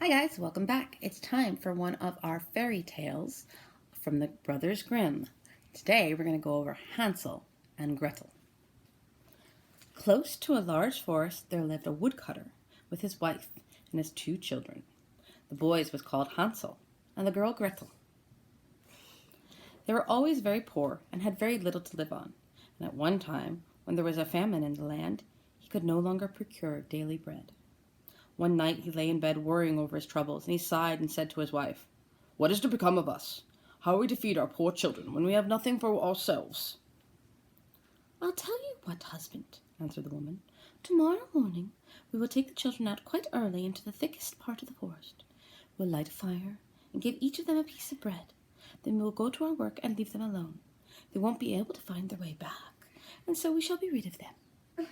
Hi guys, welcome back. It's time for one of our fairy tales from the Brothers Grimm. Today we're going to go over Hansel and Gretel. Close to a large forest there lived a woodcutter with his wife and his two children. The boy was called Hansel and the girl Gretel. They were always very poor and had very little to live on, and at one time, when there was a famine in the land, he could no longer procure daily bread. One night he lay in bed worrying over his troubles, and he sighed and said to his wife, "What is to become of us? How are we to feed our poor children when we have nothing for ourselves?" "I'll tell you what, husband," answered the woman. "Tomorrow morning we will take the children out quite early into the thickest part of the forest. We'll light a fire and give each of them a piece of bread. Then we will go to our work and leave them alone. They won't be able to find their way back, and so we shall be rid of them."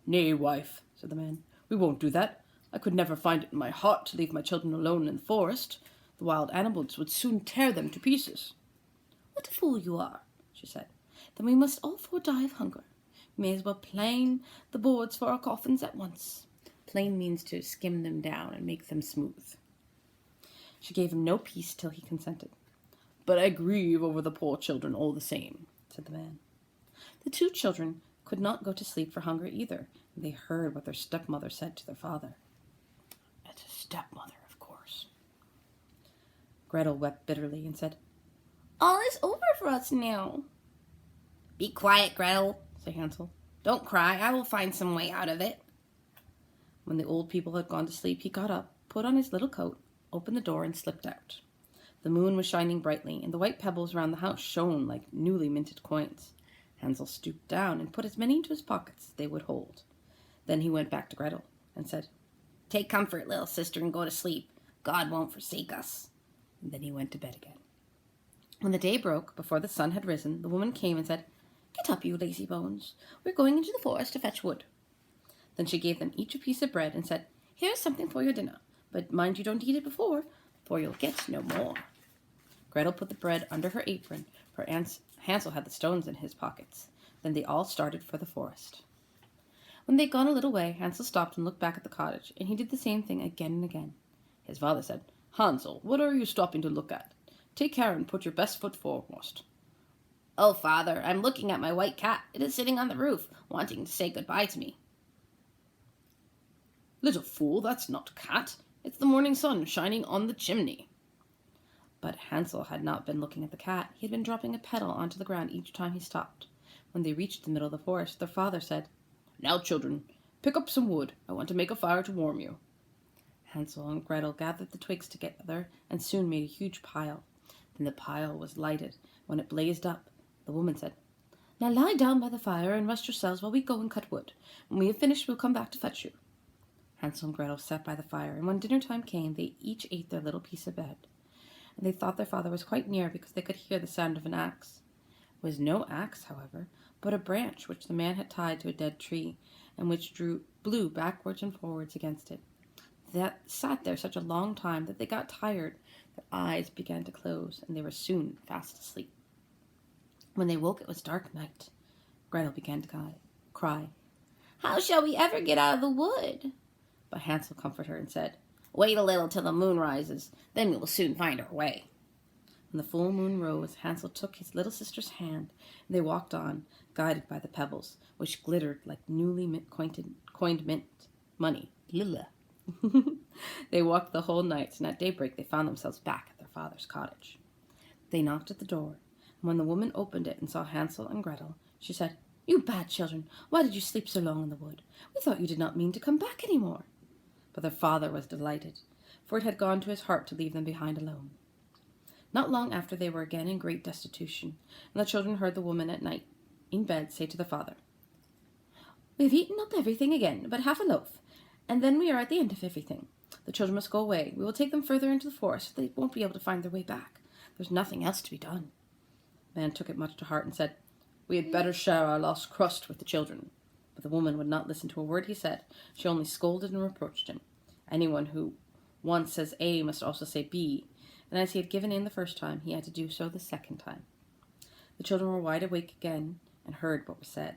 "Nay, wife," said the man, "we won't do that. I could never find it in my heart to leave my children alone in the forest. The wild animals would soon tear them to pieces." "What a fool you are," she said. "Then we must all four die of hunger. We may as well plane the boards for our coffins at once." Plane means to skim them down and make them smooth. She gave him no peace till he consented. "But I grieve over the poor children all the same," said the man. The two children could not go to sleep for hunger either, and they heard what their stepmother said to their father. It's a stepmother, of course. Gretel wept bitterly and said, "All is over for us now." "Be quiet, Gretel," said Hansel. "Don't cry. I will find some way out of it." When the old people had gone to sleep, he got up, put on his little coat, opened the door, and slipped out. The moon was shining brightly, and the white pebbles around the house shone like newly minted coins. Hansel stooped down and put as many into his pockets as they would hold. Then he went back to Gretel and said, "Take comfort, little sister, and go to sleep. God won't forsake us." And then he went to bed again. When the day broke, before the sun had risen, the woman came and said, "Get up, you lazy bones. We're going into the forest to fetch wood." Then she gave them each a piece of bread and said, "Here's something for your dinner, but mind you don't eat it before, for you'll get no more." Gretel put the bread under her apron, for Hansel had the stones in his pockets. Then they all started for the forest. When they'd gone a little way, Hansel stopped and looked back at the cottage, and he did the same thing again and again. His father said, "Hansel, what are you stopping to look at? Take care and put your best foot foremost." "Oh, father, I'm looking at my white cat. It is sitting on the roof, wanting to say goodbye to me." "Little fool, that's not a cat. It's the morning sun shining on the chimney." But Hansel had not been looking at the cat. He had been dropping a petal onto the ground each time he stopped. When they reached the middle of the forest, their father said, "Now, children, pick up some wood. I want to make a fire to warm you." Hansel and Gretel gathered the twigs together and soon made a huge pile. Then the pile was lighted. When it blazed up, the woman said, "Now lie down by the fire and rest yourselves while we go and cut wood. When we have finished, we'll come back to fetch you." Hansel and Gretel sat by the fire, and when dinner time came, they each ate their little piece of bread. And they thought their father was quite near because they could hear the sound of an axe. It was no axe, however, but a branch which the man had tied to a dead tree, and which blew backwards and forwards against it. They sat there such a long time that they got tired, their eyes began to close, and they were soon fast asleep. When they woke, it was dark night. Gretel began to cry. "How shall we ever get out of the wood?" But Hansel comforted her and said, "Wait a little till the moon rises, then we will soon find our way." When the full moon rose, Hansel took his little sister's hand, and they walked on, guided by the pebbles, which glittered like newly coined mint money. Lila. They walked the whole night, and at daybreak they found themselves back at their father's cottage. They knocked at the door, and when the woman opened it and saw Hansel and Gretel, she said, "You bad children, why did you sleep so long in the wood? We thought you did not mean to come back any more." But their father was delighted, for it had gone to his heart to leave them behind alone. Not long after they were again in great destitution, and the children heard the woman at night in bed say to the father, "We have eaten up everything again, but half a loaf, and then we are at the end of everything. The children must go away. We will take them further into the forest, so they won't be able to find their way back. There's nothing else to be done." The man took it much to heart and said, "We had better share our lost crust with the children." But the woman would not listen to a word he said. She only scolded and reproached him. Anyone who once says A must also say B, and as he had given in the first time, he had to do so the second time. The children were wide awake again and heard what was said.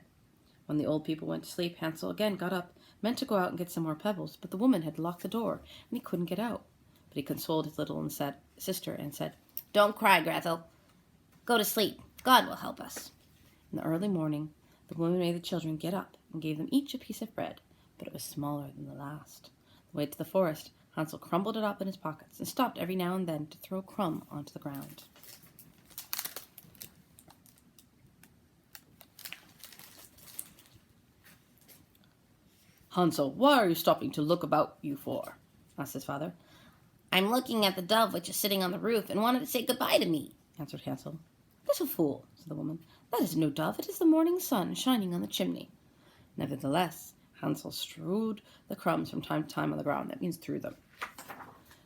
When the old people went to sleep, Hansel again got up, meant to go out and get some more pebbles, but the woman had locked the door, and he couldn't get out. But he consoled his little sister and said, "Don't cry, Grethel. Go to sleep. God will help us." In the early morning, the woman made the children get up and gave them each a piece of bread, but it was smaller than the last. On the way to the forest, Hansel crumbled it up in his pockets and stopped every now and then to throw a crumb onto the ground. Hansel, why are you stopping to look about you for? Asked his father. "I'm looking at the dove which is sitting on the roof and wanted to say goodbye to me," answered Hansel. Little fool, said the woman. That is no dove, it is the morning sun shining on the chimney. Nevertheless, Hansel strewed the crumbs from time to time on the ground. That means threw them.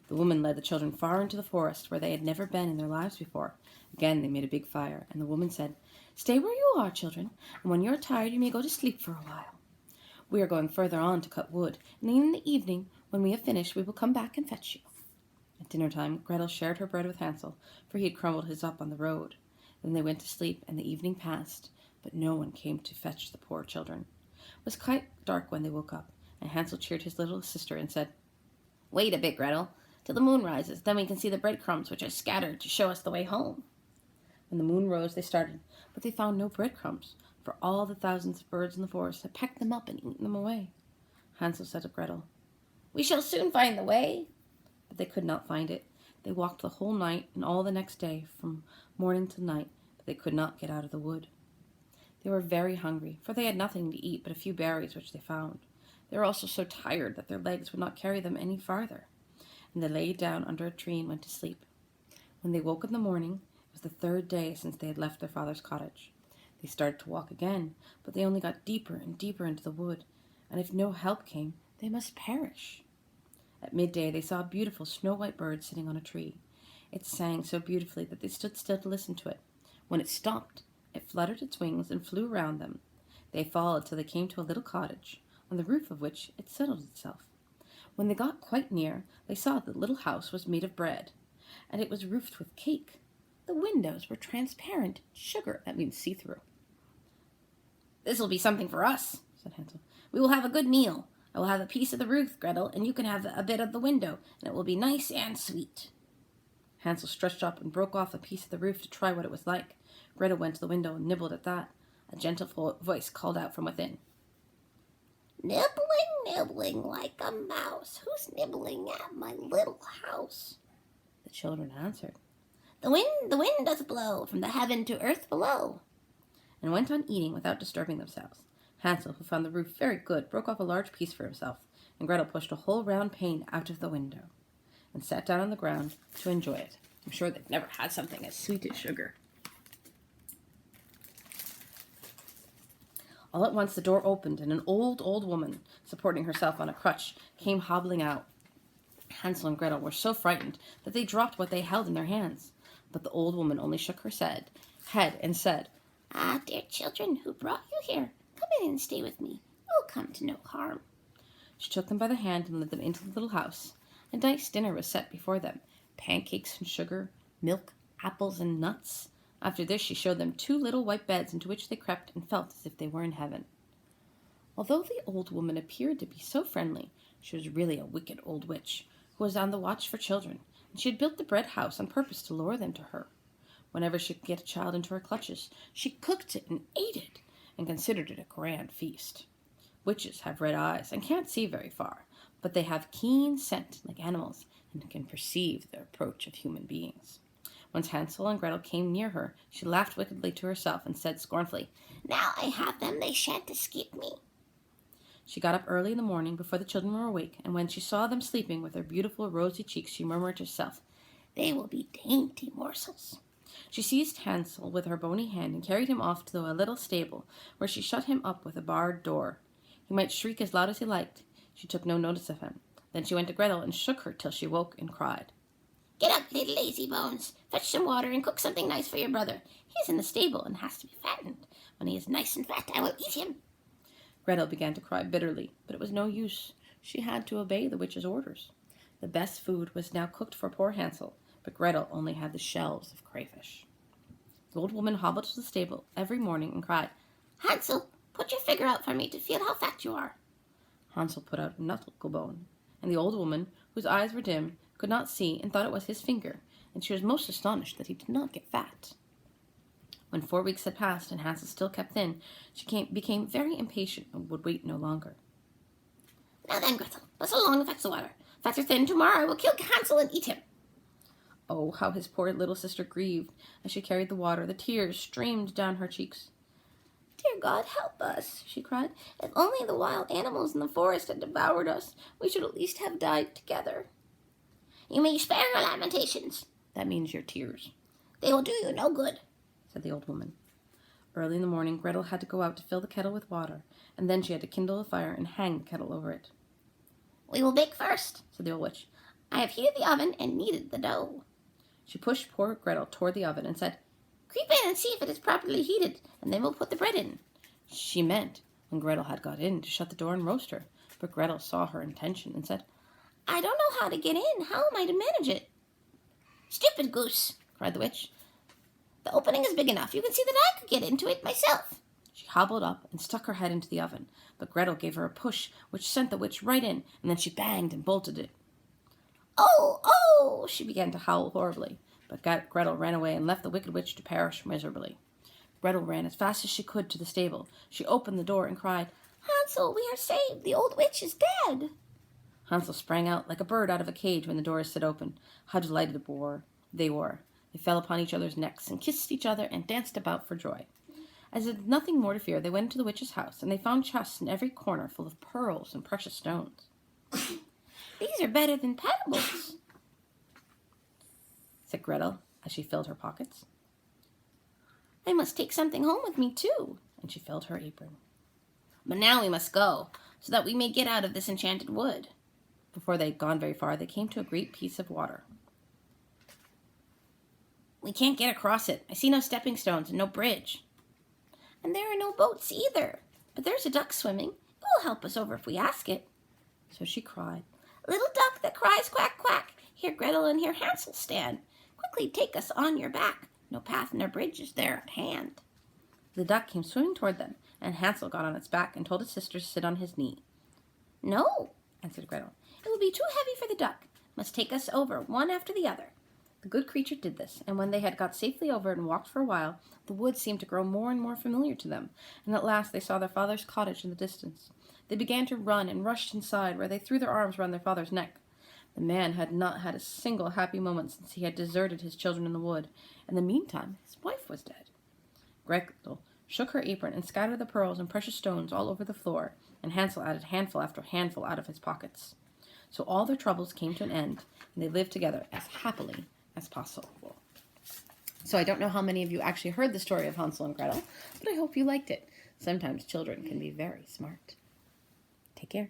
The woman led the children far into the forest where they had never been in their lives before. Again they made a big fire, and the woman said, Stay where you are, children, and when you are tired you may go to sleep for a while. We are going further on to cut wood, and in the evening, when we have finished, we will come back and fetch you. At dinner time, Gretel shared her bread with Hansel, for he had crumbled his up on the road. Then they went to sleep, and the evening passed, but no one came to fetch the poor children. It was quite dark when they woke up, and Hansel cheered his little sister and said, "Wait a bit, Gretel, till the moon rises. Then we can see the breadcrumbs which are scattered to show us the way home." When the moon rose, they started, but they found no breadcrumbs, for all the thousands of birds in the forest had pecked them up and eaten them away. Hansel said to Gretel, "We shall soon find the way." But they could not find it. They walked the whole night and all the next day, from morning to night, but they could not get out of the wood. They were very hungry, for they had nothing to eat but a few berries which they found. They were also so tired that their legs would not carry them any farther, and they lay down under a tree and went to sleep. When they woke in the morning, it was the third day since they had left their father's cottage. They started to walk again, but they only got deeper and deeper into the wood, and if no help came, they must perish. At midday, they saw a beautiful snow-white bird sitting on a tree. It sang so beautifully that they stood still to listen to it. When it stopped, it fluttered its wings and flew round them. They followed till they came to a little cottage, on the roof of which it settled itself. When they got quite near, they saw that the little house was made of bread, and it was roofed with cake. The windows were transparent sugar, that means see-through. "This will be something for us," said Hansel. "We will have a good meal. I will have a piece of the roof, Gretel, and you can have a bit of the window, and it will be nice and sweet." Hansel stretched up and broke off a piece of the roof to try what it was like. Gretel went to the window and nibbled at that. A gentle voice called out from within, "Nibbling, nibbling like a mouse. Who's nibbling at my little house?" The children answered, The wind doth blow from the heaven to earth below," and went on eating without disturbing themselves. Hansel, who found the roof very good, broke off a large piece for himself, and Gretel pushed a whole round pane out of the window and sat down on the ground to enjoy it. I'm sure they've never had something as sweet as sugar. All at once the door opened, and an old woman, supporting herself on a crutch, came hobbling out. Hansel and Gretel were so frightened that they dropped what they held in their hands. But the old woman only shook her head and said, "Ah, dear children, who brought you here? Come in and stay with me. You'll come to no harm." She took them by the hand and led them into the little house. A nice dinner was set before them, pancakes and sugar, milk, apples, and nuts. After this she showed them 2 little white beds into which they crept and felt as if they were in heaven. Although the old woman appeared to be so friendly, she was really a wicked old witch who was on the watch for children, and she had built the bread house on purpose to lure them to her. Whenever she could get a child into her clutches, she cooked it and ate it, and considered it a grand feast. Witches have red eyes and can't see very far, but they have keen scent like animals and can perceive the approach of human beings. Once Hansel and Gretel came near her, she laughed wickedly to herself and said scornfully, "Now I have them, they shan't escape me." She got up early in the morning before the children were awake, and when she saw them sleeping with their beautiful rosy cheeks, she murmured to herself, "They will be dainty morsels." She seized Hansel with her bony hand and carried him off to a little stable, where she shut him up with a barred door. He might shriek as loud as he liked. She took no notice of him. Then she went to Gretel and shook her till she woke and cried, "Get up, little lazy bones. Fetch some water and cook something nice for your brother. He is in the stable and has to be fattened. When he is nice and fat, I will eat him." Gretel began to cry bitterly, but it was no use. She had to obey the witch's orders. The best food was now cooked for poor Hansel, but Gretel only had the shells of crayfish. The old woman hobbled to the stable every morning and cried, "Hansel, put your figure out for me to feel how fat you are." Hansel put out a knuckle bone, and the old woman, whose eyes were dim, could not see and thought it was his finger, and she was most astonished that he did not get fat. When 4 weeks had passed and Hansel still kept thin, she became very impatient and would wait no longer. Now then, Gretel, bustle along and fetch the water. Fat or thin, tomorrow I will kill Hansel and eat him. Oh, how his poor little sister grieved as she carried the water. The tears streamed down her cheeks. Dear God, help us, she cried. If only the wild animals in the forest had devoured us, we should at least have died together. You may spare your lamentations. That means your tears, They will do you no good, said the old woman. Early in the morning, Gretel had to go out to fill the kettle with water, and then she had to kindle a fire and hang the kettle over it. We will bake first, said the old witch. I have heated the oven and kneaded the dough. She pushed poor Gretel toward the oven and said, Creep in and see if it is properly heated, and then we'll put the bread in. She meant, when Gretel had got in, to shut the door and roast her. But Gretel saw her intention and said, I don't know how to get in. How am I to manage it? Stupid goose, cried the witch. The opening is big enough. You can see that I could get into it myself. She hobbled up and stuck her head into the oven, but Gretel gave her a push, which sent the witch right in, and then she banged and bolted it. Oh, oh, She began to howl horribly, but Gretel ran away and left the wicked witch to perish miserably. Gretel ran as fast as she could to the stable. She opened the door and cried, Hansel, we are saved. The old witch is dead. Hansel sprang out like a bird out of a cage when the door stood open. How delighted they were. They fell upon each other's necks and kissed each other and danced about for joy. As if nothing more to fear, they went into the witch's house, and they found chests in every corner full of pearls and precious stones. These are better than pebbles, said Gretel as she filled her pockets. I must take something home with me, too. And she filled her apron. But now we must go, so that we may get out of this enchanted wood. Before they had gone very far, they came to a great piece of water. We can't get across it. I see no stepping stones and no bridge. And there are no boats either. But there's a duck swimming. It will help us over if we ask it. So she cried, Little duck that cries quack, quack. Here Gretel and here Hansel stand. Quickly take us on your back. No path nor bridge is there at hand. The duck came swimming toward them, and Hansel got on its back and told his sister to sit on his knee. No, answered Gretel. It will be too heavy for the duck. Must take us over one after the other. The good creature did this, and when they had got safely over and walked for a while, the wood seemed to grow more and more familiar to them, and at last they saw their father's cottage in the distance. They began to run and rushed inside, where they threw their arms round their father's neck. The man had not had a single happy moment since he had deserted his children in the wood. In the meantime, his wife was dead. Gretel shook her apron and scattered the pearls and precious stones all over the floor, and Hansel added handful after handful out of his pockets. So all their troubles came to an end, and they lived together as happily as possible. So I don't know how many of you actually heard the story of Hansel and Gretel, but I hope you liked it. Sometimes children can be very smart. Take care.